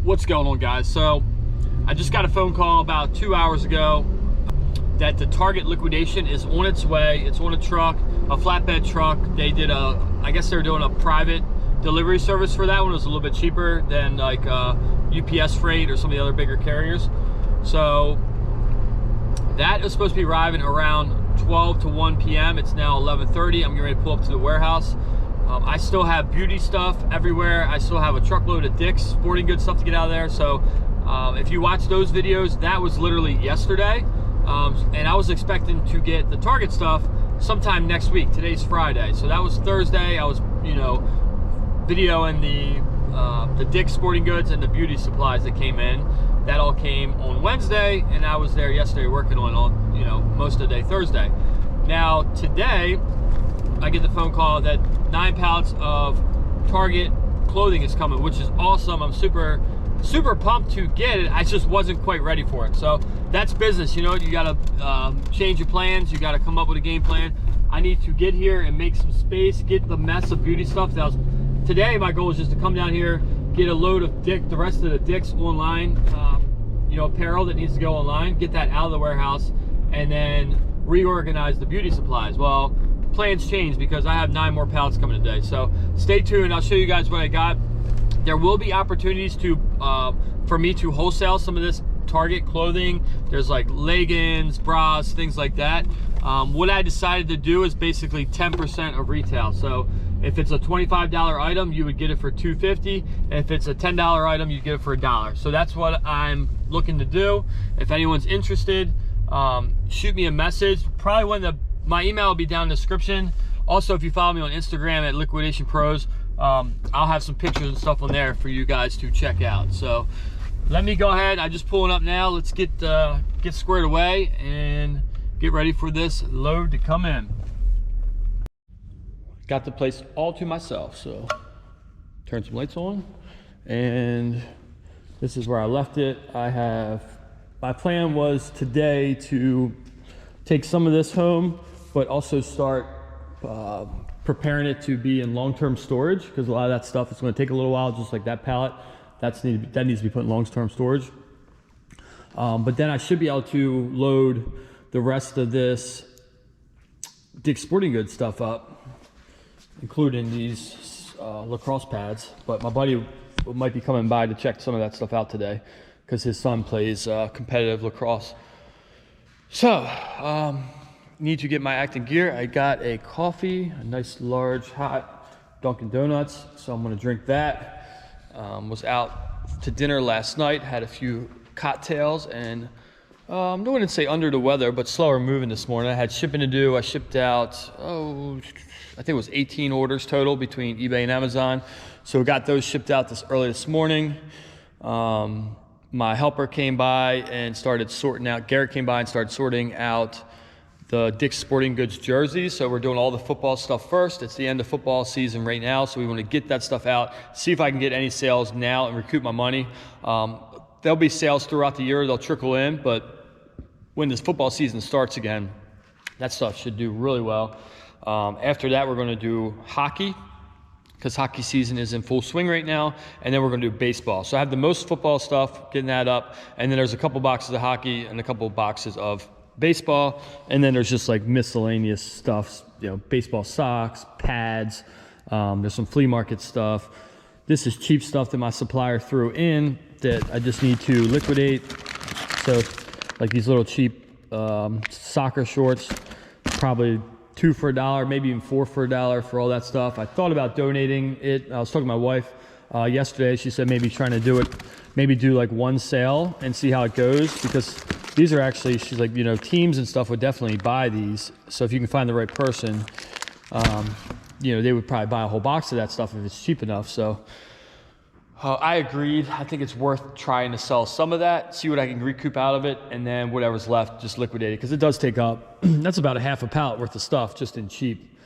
What's going on, guys? So I just got a phone call about 2 hours ago that the Target liquidation is on its way. It's on a truck, a flatbed truck. They did I guess they're doing a private delivery service for that one. It was a little bit cheaper than like UPS freight or some of the other bigger carriers. So that is supposed to be arriving around 12 to 1 p.m. It's now 11:30. I'm getting ready to pull up to the warehouse. I still have beauty stuff everywhere. I still have a truckload of Dick's sporting goods stuff to get out of there. So if you watch those videos, that was literally yesterday. And I was expecting to get the Target stuff sometime next week. Today's Friday. So that was Thursday. I was, videoing the Dick's sporting goods and the beauty supplies that came in. That all came on Wednesday, and I was there yesterday working on most of the day Thursday. Now today, I get the phone call that 9 pallets of Target clothing is coming, which is awesome. I'm super pumped to get it. I just wasn't quite ready for it. So that's business. You gotta change your plans. You gotta come up with a game plan. I need to get here and make some space, get the mess of beauty stuff. Today my goal is just to come down here, get a load of the rest of the Dick's online, apparel that needs to go online, get that out of the warehouse, and then reorganize the beauty supplies. Well, plans change because I have 9 more pallets coming today. So stay tuned. I'll show you guys what I got. There will be opportunities for me to wholesale some of this Target clothing. There's like leggings, bras, things like that. What I decided to do is basically 10% of retail. So if it's a $25 item, you would get it for $2.50. If it's a $10 item, you get it for $1. So that's what I'm looking to do. If anyone's interested, shoot me a message. Probably my email will be down in the description. Also, if you follow me on Instagram at Liquidation Pros, I'll have some pictures and stuff on there for you guys to check out. So let me go ahead. I'm just pulling up now. Let's get squared away and get ready for this load to come in. Got the place all to myself, so turn some lights on, and this is where I left it. My plan was today to take some of this home, but also start preparing it to be in long-term storage, because a lot of that stuff is going to take a little while, just like that pallet. That needs to be put in long-term storage. But then I should be able to load the rest of this Dick's Sporting Goods stuff up, including these lacrosse pads. But my buddy might be coming by to check some of that stuff out today, because his son plays competitive lacrosse. So, need to get my acting gear. I got a coffee, a nice large hot Dunkin' Donuts, so I'm gonna drink that. Was out to dinner last night, had a few cocktails, and I wouldn't say under the weather, but slower moving this morning. I had shipping to do. I shipped out, I think it was 18 orders total between eBay and Amazon. So we got those shipped out early this morning. My helper came by and started sorting out, Garrett came by and started sorting out the Dick's Sporting Goods jerseys. So we're doing all the football stuff first. It's the end of football season right now, so we want to get that stuff out, see if I can get any sales now and recoup my money. There'll be sales throughout the year. They'll trickle in, but when this football season starts again, that stuff should do really well. After that, we're going to do hockey, because hockey season is in full swing right now, and then we're going to do baseball. So I have the most football stuff, getting that up, and then there's a couple boxes of hockey and a couple boxes of baseball, and then there's just like miscellaneous stuff, baseball socks, pads. There's some flea market stuff. This is cheap stuff that my supplier threw in that I just need to liquidate. So like these little cheap soccer shorts, probably 2 for $1, maybe even 4 for $1 for all that stuff. I thought about donating it. I was talking to my wife yesterday. She said maybe trying to do it, maybe do like one sale and see how it goes, because these are actually, she's like, teams and stuff would definitely buy these. So if you can find the right person, they would probably buy a whole box of that stuff if it's cheap enough. So I agreed. I think it's worth trying to sell some of that, see what I can recoup out of it, and then whatever's left, just liquidate it, because it does take up, that's about a half a pallet worth of stuff just in cheap.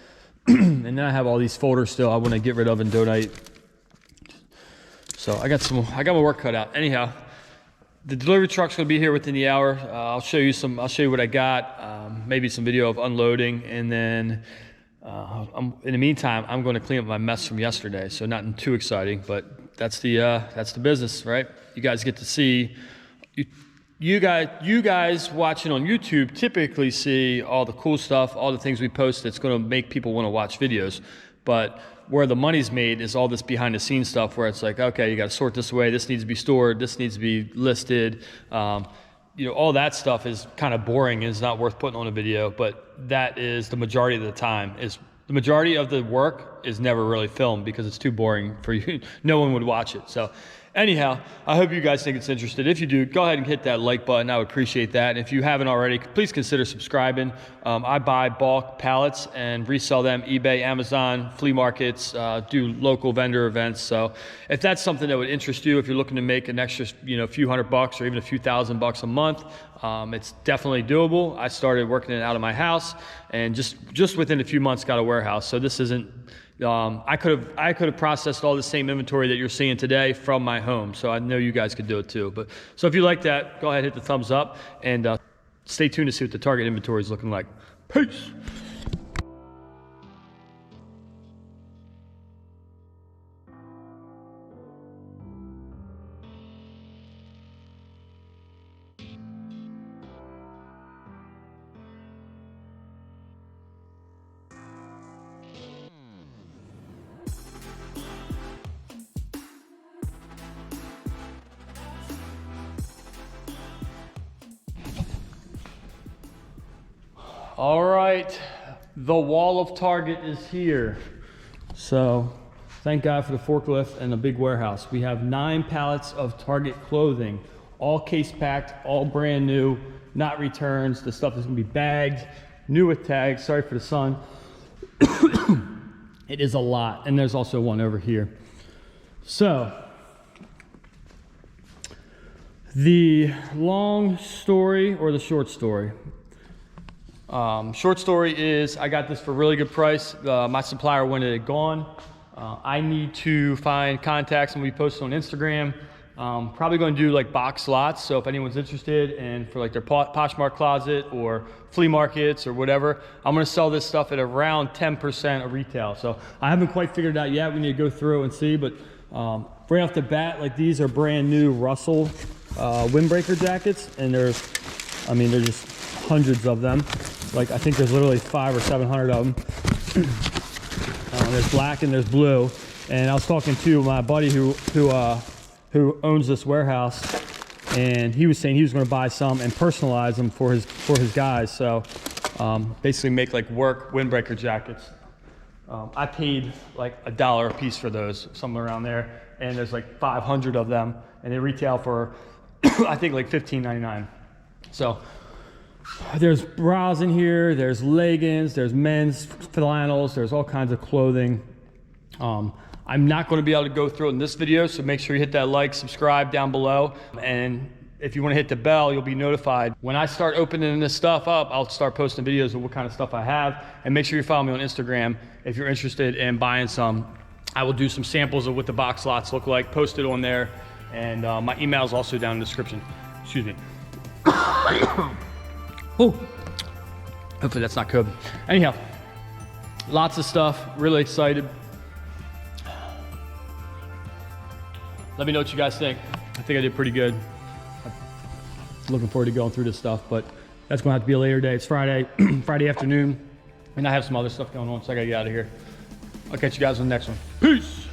And then I have all these folders still I want to get rid of and donate. So I got my work cut out. Anyhow, the delivery truck's going to be here within the hour. I'll show you what I got, maybe some video of unloading, and then in the meantime, I'm going to clean up my mess from yesterday. So nothing too exciting, but that's the business, right? You guys get to see, you guys watching on YouTube typically see all the cool stuff, all the things we post that's going to make people want to watch videos. But where the money's made is all this behind the scenes stuff where it's like, okay, you got to sort this away. This needs to be stored. This needs to be listed. You know, all that stuff is kind of boring and is not worth putting on a video, but that is the majority of the time. The majority of the work is never really filmed because it's too boring for you. No one would watch it. So anyhow, I hope you guys think it's interesting. If you do, go ahead and hit that like button. I would appreciate that. And if you haven't already, please consider subscribing. I buy bulk pallets and resell them, eBay, Amazon, flea markets, do local vendor events. So if that's something that would interest you, if you're looking to make an extra, few $100 or even a few $1,000 a month, it's definitely doable. I started working it out of my house and just within a few months got a warehouse. So this isn't, I could have processed all the same inventory that you're seeing today from my home. So I know you guys could do it too. So if you like that, go ahead, hit the thumbs up, and stay tuned to see what the target inventory is looking like. Peace. All right, the wall of Target is here. So thank God for the forklift and the big warehouse. We have 9 pallets of Target clothing, all case packed, all brand new, not returns. The stuff is gonna be bagged, new with tags. Sorry for the sun. It is a lot, and there's also one over here. So the long story or the short story? Short story is I got this for a really good price. My supplier wanted it gone. I need to find contacts and we post it on Instagram. Probably going to do like box lots. So if anyone's interested and for like their Poshmark closet or flea markets or whatever, I'm going to sell this stuff at around 10% of retail. So I haven't quite figured it out yet. We need to go through and see, but right off the bat, like these are brand new Russell windbreaker jackets, and they're just hundreds of them. Like I think there's literally 500 or 700 of them. There's black and there's blue. And I was talking to my buddy who owns this warehouse, and he was saying he was going to buy some and personalize them for his guys. So basically make like work windbreaker jackets. I paid like $1 a piece for those, somewhere around there. And there's like 500 of them, and they retail for I think like $15.99. So there's bras in here, there's leggings, there's men's flannels, there's all kinds of clothing. I'm not going to be able to go through it in this video, so make sure you hit that like, subscribe down below, and if you want to hit the bell, you'll be notified. When I start opening this stuff up, I'll start posting videos of what kind of stuff I have, and make sure you follow me on Instagram if you're interested in buying some. I will do some samples of what the box lots look like, post it on there, and my email is also down in the description. Excuse me. Oh, hopefully that's not COVID. Anyhow, lots of stuff, really excited. Let me know what you guys think. I think I did pretty good. I'm looking forward to going through this stuff, but that's gonna have to be a later day. It's Friday, Friday afternoon, and I have some other stuff going on, so I gotta get out of here. I'll catch you guys on the next one. Peace.